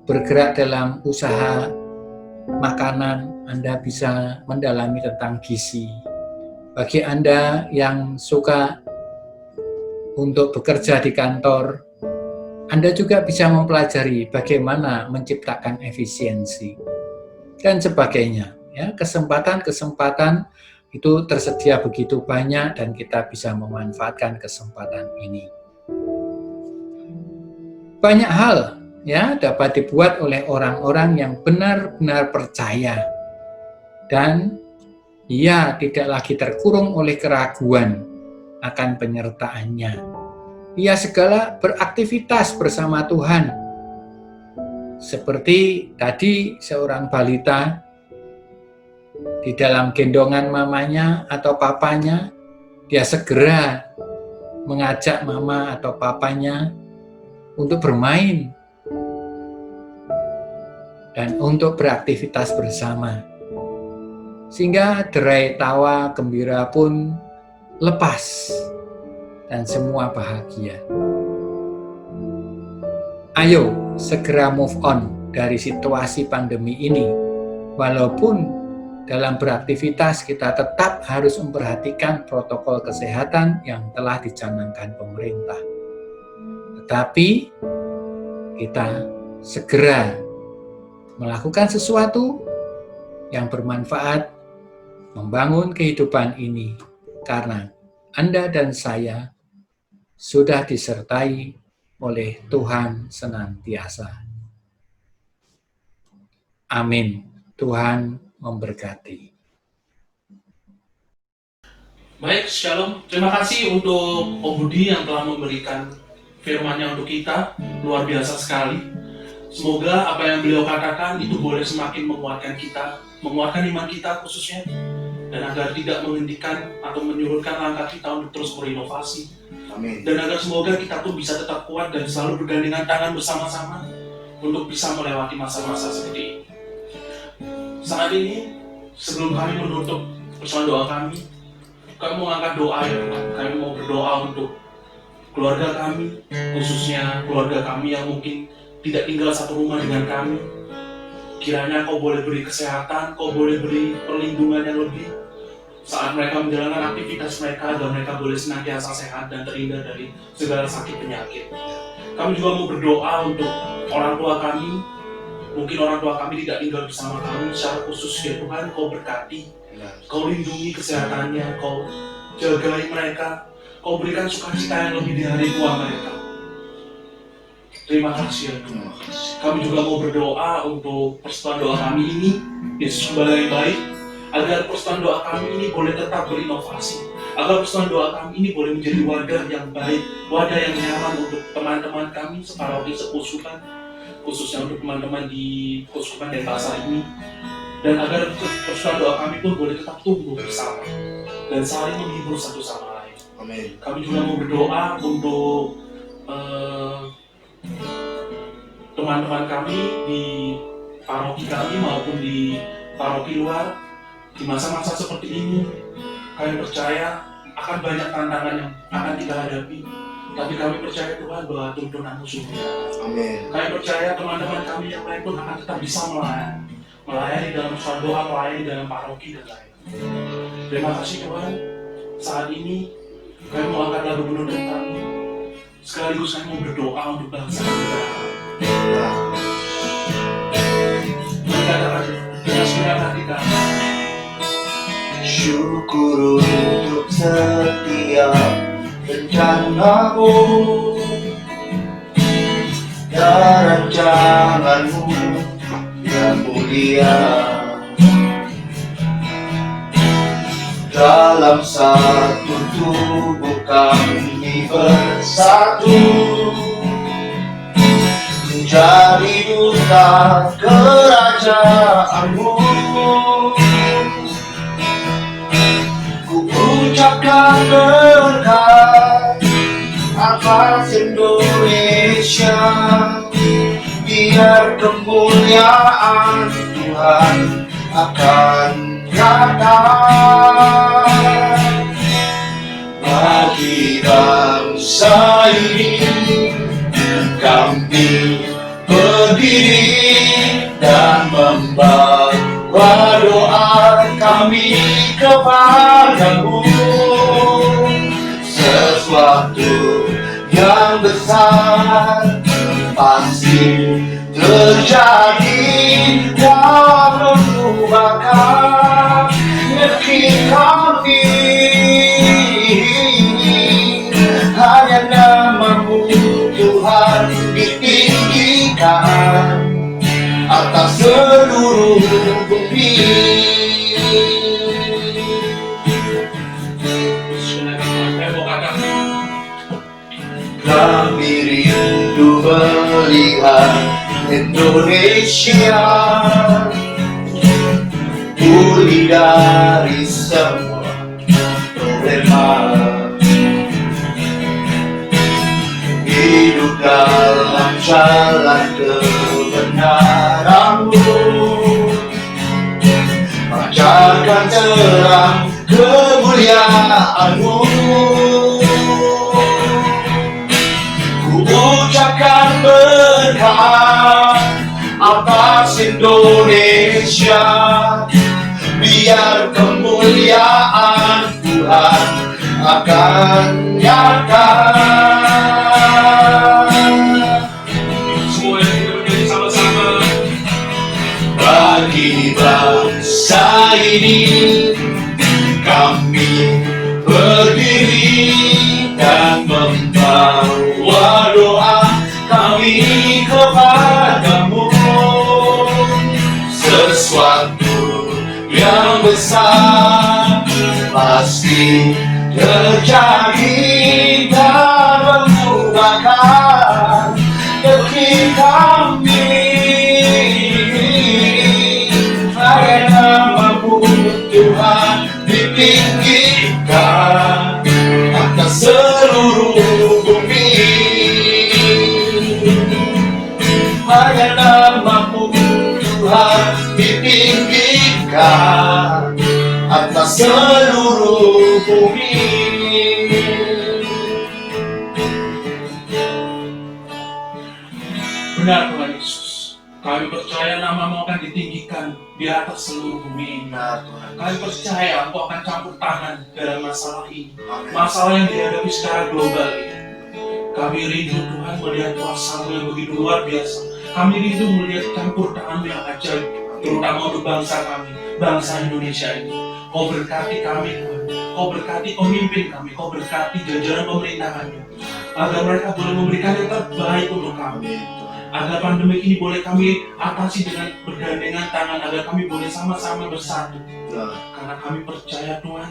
bergerak dalam usaha makanan, Anda bisa mendalami tentang gizi. Bagi Anda yang suka untuk bekerja di kantor, Anda juga bisa mempelajari bagaimana menciptakan efisiensi dan sebagainya. Ya, kesempatan-kesempatan itu tersedia begitu banyak dan kita bisa memanfaatkan kesempatan ini. Banyak hal ya dapat dibuat oleh orang-orang yang benar-benar percaya dan ia tidak lagi terkurung oleh keraguan akan penyertaannya. Ia segala beraktivitas bersama Tuhan. Seperti tadi seorang balita di dalam gendongan mamanya atau papanya, dia segera mengajak mama atau papanya untuk bermain dan untuk beraktivitas bersama. Sehingga derai tawa gembira pun lepas dan semua bahagia. Ayo segera move on dari situasi pandemi ini. Walaupun dalam beraktivitas kita tetap harus memperhatikan protokol kesehatan yang telah dicanangkan pemerintah. Tetapi kita segera melakukan sesuatu yang bermanfaat, membangun kehidupan ini, karena Anda dan saya sudah disertai oleh Tuhan senantiasa. Amin. Tuhan memberkati. Baik, Shalom. Terima kasih untuk Om Budi yang telah memberikan firman-Nya untuk kita. Luar biasa sekali. Semoga apa yang beliau katakan itu boleh semakin menguatkan kita, menguatkan iman kita khususnya, dan agar tidak menghentikan atau menyurutkan langkah kita untuk terus berinovasi. Amin. Dan agar semoga kita pun bisa tetap kuat dan selalu bergandengan tangan bersama-sama untuk bisa melewati masa-masa seperti ini. Saat ini, sebelum kami menutup persoalan doa kami mau angkat doa ya Tuhan. Kami mau berdoa untuk keluarga kami, khususnya keluarga kami yang mungkin tidak tinggal satu rumah dengan kami. Kiranya Kau boleh beri kesehatan, Kau boleh beri perlindungan yang lebih saat mereka menjalankan aktivitas mereka, agar mereka boleh senantiasa sehat dan terhindar dari segala sakit penyakit. Kami juga mau berdoa untuk orang tua kami. Mungkin orang tua kami tidak tinggal bersama kami secara khusus ya Tuhan. Kau berkati, Kau lindungi kesehatannya, Kau jagai mereka, Kau berikan sukacita yang lebih di hari tua mereka. Terima kasih ya Tuhan. Kami juga mau berdoa untuk persekutuan doa kami ini, Yesus kembali yang baik, agar persekutuan doa kami ini boleh tetap berinovasi, agar persekutuan doa kami ini boleh menjadi wadah yang baik, wadah yang nyaman untuk teman-teman kami separoki sekuskupan, khususnya untuk teman-teman di Kuskupan Denpasar ini, dan agar persekutuan doa kami pun boleh tetap tumbuh bersama dan saling menghibur satu sama lain. Amin. Kami juga mau berdoa untuk teman-teman kami di paroki kami maupun di paroki luar. Di masa-masa seperti ini, kami percaya akan banyak tantangan yang akan kita hadapi, tapi kami percaya Tuhan bahwa tuntunanmu sungguh. Amin. Kami percaya teman-teman kami yang lain pun akan tetap bisa melayani dalam suara doa, melayani dalam paroki dan lain. Terima kasih Tuhan. Saat ini kami mau angkat lagu penutup kami, sekaligus kami mau berdoa untuk bangsa kita. Berkatakan dengan segenap hati kami. Syukur untuk setiap rencanamu dan rancanganmu yang mulia. Dalam satu tubuh kami bersatu, menjadi duta kerajaanmu. Ku ucapkan berkat atas Indonesia, biar kemuliaan Tuhan akan nyata bagi bangsa ini. Kami berdiri dan membawa doa kami kepadamu. Sesuatu yang besar pasti terjadi dan mengubahkan negeri kami. Hanya namamu Tuhan ditinggikan atas seluruh bumi. Kami rindu melihat Indonesia pulih dari semua problema, hidup dalam jalan kebenaranmu, pancarkan terang kemuliaanmu. Ku ucapkan berkat atas Indonesia, biar kemuliaan Tuhan akan nyata. Semua yang kita berdiri sama-sama. Bagi bangsa ini kami berdiri dan membawa doa kami kepadamu. Sesuatu yang besar pasti terjadi dan mengubahkan negeri kami. Hanya namamu Tuhan ditinggikan atas seluruh bumi. Hanya namamu Tuhan ditinggikan atas seluruh bumi. Benar Tuhan Yesus, kami percaya namamu akan ditinggikan di atas seluruh bumi ini. Kami percaya Engkau akan campur tangan dalam masalah ini, masalah yang dihadapi secara global ini. Kami rindu Tuhan melihat kuasa-Mu yang begitu luar biasa. Kami rindu melihat campur tangan-Mu yang ajaib, terutama untuk bangsa kami, bangsa Indonesia ini. Kau berkati kami Tuhan, Kau berkati pemimpin kami, Kau berkati jajaran pemerintahannya. agar mereka boleh memberikan yang terbaik untuk kami. Agar pandemi ini boleh kami atasi dengan bergandengan tangan, agar kami boleh sama-sama bersatu. Karena kami percaya Tuhan,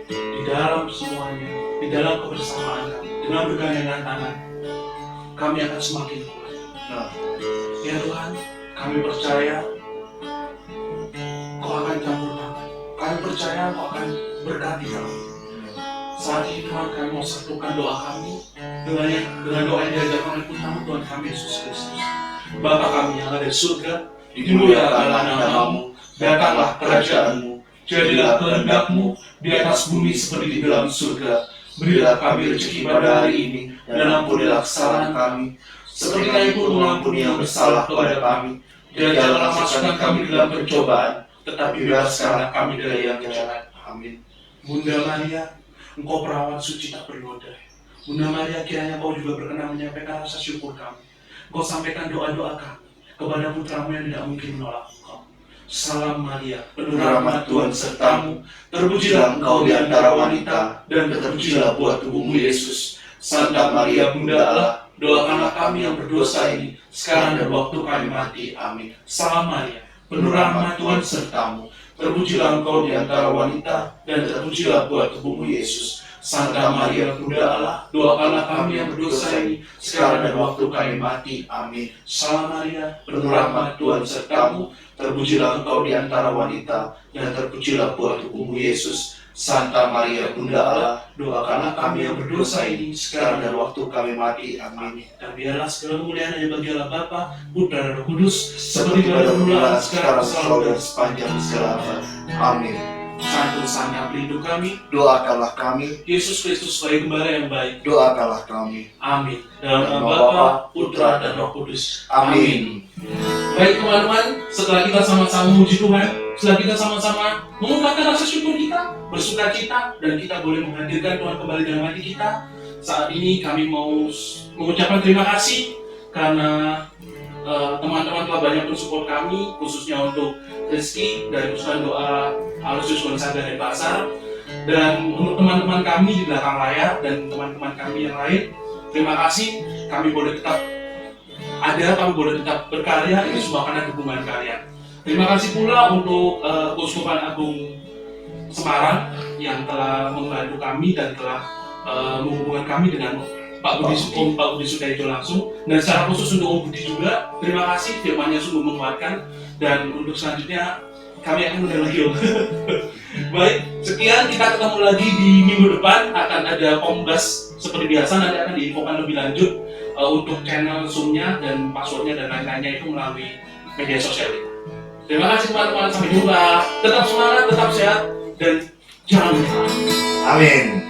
di dalam semuanya, di dalam kebersamaan kami, dengan bergandengan tangan, kami akan semakin kuat. Ya Tuhan, kami percaya Kau akan campur tangan. Kami percaya Kau akan berkati kami. Saat ini Tuhan, kami mau satukan doa kami dengan doa yang diajarkan oleh Putramu Tuhan kami Yesus Kristus. Bapa kami yang ada di surga, dimuliakanlah namamu, datanglah kerajaan-Mu, jadilah kehendak-Mu di atas bumi seperti di dalam surga. Berilah kami rezeki pada hari ini, dan ampunilah kesalahan kami, seperti kami pun mengampuni yang bersalah kepada kami. Dan janganlah masukkan kami ke dalam pencobaan, tetapi bebaskanlah kami dari yang jahat. Amin. Bunda Maria, Engkau perawan suci tak bernoda. Bunda Maria, kiranya Kau juga berkenan menyampaikan rasa syukur kami. Kau sampaikan doa-doa kami kepada Putramu yang tidak mungkin menolak Engkau. Salam Maria, penuh rahmat Tuhan sertamu, terpujilah Engkau di antara wanita, dan terpujilah buah tubuhmu Yesus. Santa Maria Bunda Allah, doakanlah kami yang berdosa ini, sekarang dan waktu kami mati. Amin. Salam Maria, penuh rahmat Tuhan sertamu, terpujilah Engkau di antara wanita, dan terpujilah buah tubuhmu Yesus. Santa Maria Bunda Allah, doakanlah kami yang berdosa ini, sekarang dan waktu kami mati. Amin. Salam Maria, penuh rahmat Tuhan sertamu, terpujilah Engkau di antara wanita, dan terpujilah buah tubuhmu Yesus. Santa Maria Bunda Allah, doakanlah kami yang berdosa ini, sekarang dan waktu kami mati. Amin. Dan biarlah segala kemuliaan hanya bagi Allah Bapa, Putra dan Roh Kudus, seperti pada permulaan, sekarang, selalu, dan sepanjang segala abad. Amin. Satu Santa pelindung kami, Doakanlah kami, Yesus Kristus sebagai gembala yang baik. doakanlah kami. Amin. Dalam nama Bapa, Putra, dan Roh Kudus. Amin. Baik teman-teman, setelah kita sama-sama memuji Tuhan, setelah kita sama-sama mengungkapkan rasa syukur kita, bersuka cita, dan kita boleh menghadirkan Tuhan kembali dalam hati kita, saat ini kami mau mengucapkan terima kasih karena teman-teman telah banyak mensupport kami, khususnya untuk Rizky dari Pusat Doa Alusius Gonzaga dan Pasar, dan untuk teman-teman kami di belakang layar dan teman-teman kami yang lain, terima kasih. Kami boleh tetap ada, kami boleh tetap berkarya, ini semua karena dukungan kalian. Terima kasih pula untuk Keuskupan Agung Semarang yang telah membantu kami dan telah menghubungkan kami dengan Pak Budi Sudaijo langsung, dan secara khusus untuk Om Budi juga, terima kasih, firman-Nya sungguh menguatkan, dan untuk selanjutnya kami akan undang lagi Om. Baik, sekian, kita ketemu lagi di minggu depan, akan ada Kombas seperti biasa, nanti akan diinfokan lebih lanjut untuk channel Zoom-nya dan password-nya dan lain-lainnya itu melalui media sosial kita. Terima kasih teman-teman, sampai jumpa, tetap semangat, tetap sehat, dan jangan lupa. Amin.